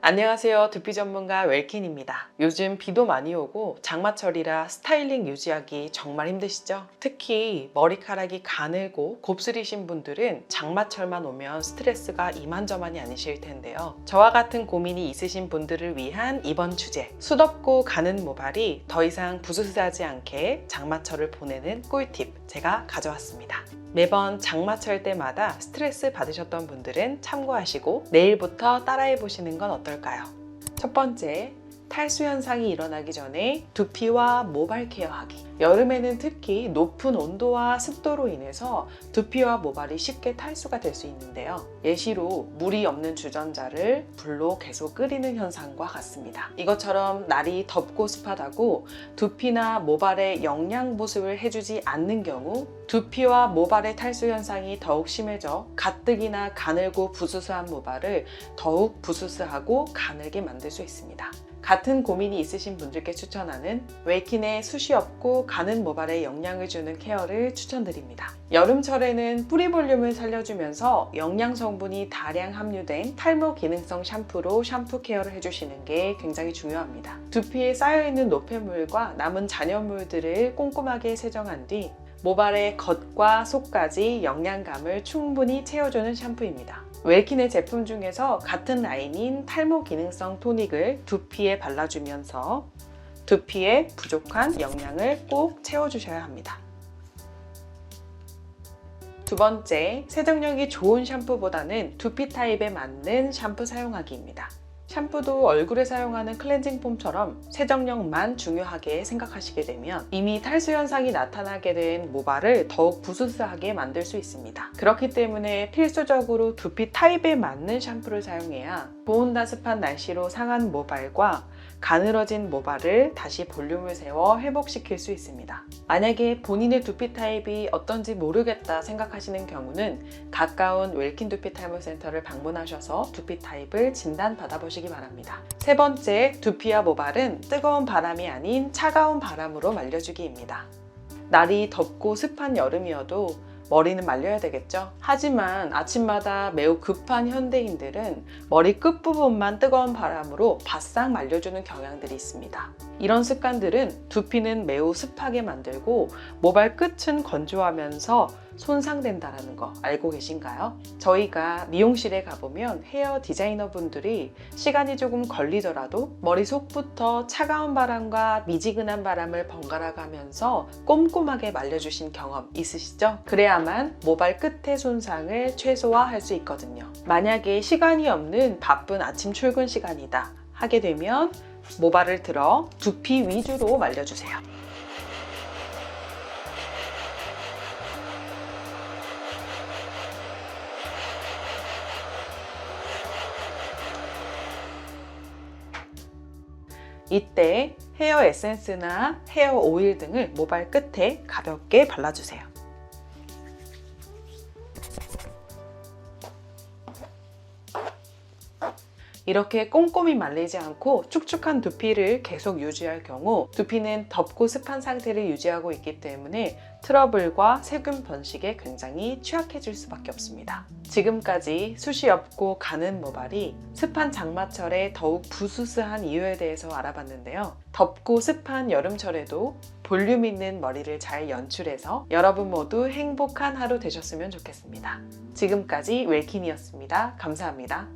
안녕하세요. 두피 전문가 웰킨입니다. 요즘 비도 많이 오고 장마철이라 스타일링 유지하기 정말 힘드시죠? 특히 머리카락이 가늘고 곱슬이신 분들은 장마철만 오면 스트레스가 이만저만이 아니실 텐데요. 저와 같은 고민이 있으신 분들을 위한 이번 주제, 수덥고 가는 모발이 더 이상 부스스하지 않게 장마철을 보내는 꿀팁 제가 가져왔습니다. 매번 장마철 때마다 스트레스 받으셨던 분들은 참고하시고 내일부터 따라해 보시는 건 어떨까요? 첫 번째, 탈수 현상이 일어나기 전에 두피와 모발 케어하기. 여름에는 특히 높은 온도와 습도로 인해서 두피와 모발이 쉽게 탈수가 될 수 있는데요. 예시로 물이 없는 주전자를 불로 계속 끓이는 현상과 같습니다. 이것처럼 날이 덥고 습하다고 두피나 모발에 영양 보습을 해주지 않는 경우 두피와 모발의 탈수 현상이 더욱 심해져 가뜩이나 가늘고 부스스한 모발을 더욱 부스스하고 가늘게 만들 수 있습니다. 같은 고민이 있으신 분들께 추천하는 웰킨의 숱이 없고 가는 모발에 영향을 주는 케어를 추천드립니다. 여름철에는 뿌리 볼륨을 살려주면서 영양 성분이 다량 함유된 탈모 기능성 샴푸로 샴푸 케어를 해주시는 게 굉장히 중요합니다. 두피에 쌓여있는 노폐물과 남은 잔여물들을 꼼꼼하게 세정한 뒤 모발의 겉과 속까지 영양감을 충분히 채워주는 샴푸입니다. 웰킨의 제품 중에서 같은 라인인 탈모 기능성 토닉을 두피에 발라주면서 두피에 부족한 영양을 꼭 채워주셔야 합니다. 두 번째, 세정력이 좋은 샴푸보다는 두피 타입에 맞는 샴푸 사용하기입니다. 샴푸도 얼굴에 사용하는 클렌징 폼처럼 세정력만 중요하게 생각하시게 되면 이미 탈수 현상이 나타나게 된 모발을 더욱 부스스하게 만들 수 있습니다. 그렇기 때문에 필수적으로 두피 타입에 맞는 샴푸를 사용해야 고온다습한 날씨로 상한 모발과 가늘어진 모발을 다시 볼륨을 세워 회복시킬 수 있습니다. 만약에 본인의 두피 타입이 어떤지 모르겠다 생각하시는 경우는 가까운 웰킨 두피 탈모 센터를 방문하셔서 두피 타입을 진단 받아보시기 바랍니다. 세 번째, 두피와 모발은 뜨거운 바람이 아닌 차가운 바람으로 말려주기입니다. 날이 덥고 습한 여름이어도 머리는 말려야 되겠죠? 하지만 아침마다 매우 급한 현대인들은 머리 끝부분만 뜨거운 바람으로 바싹 말려주는 경향들이 있습니다. 이런 습관들은 두피는 매우 습하게 만들고 모발 끝은 건조하면서 손상된다는 거 알고 계신가요? 저희가 미용실에 가보면 헤어 디자이너 분들이 시간이 조금 걸리더라도 머리 속부터 차가운 바람과 미지근한 바람을 번갈아 가면서 꼼꼼하게 말려주신 경험 있으시죠? 그래야만 모발 끝의 손상을 최소화할 수 있거든요. 만약에 시간이 없는 바쁜 아침 출근 시간이다 하게 되면 모발을 들어 두피 위주로 말려주세요. 이때 헤어 에센스나 헤어 오일 등을 모발 끝에 가볍게 발라주세요. 이렇게 꼼꼼히 말리지 않고 축축한 두피를 계속 유지할 경우 두피는 덥고 습한 상태를 유지하고 있기 때문에 트러블과 세균 번식에 굉장히 취약해질 수밖에 없습니다. 지금까지 숱이 없고 가는 모발이 습한 장마철에 더욱 부스스한 이유에 대해서 알아봤는데요. 덥고 습한 여름철에도 볼륨 있는 머리를 잘 연출해서 여러분 모두 행복한 하루 되셨으면 좋겠습니다. 지금까지 웰킨이었습니다. 감사합니다.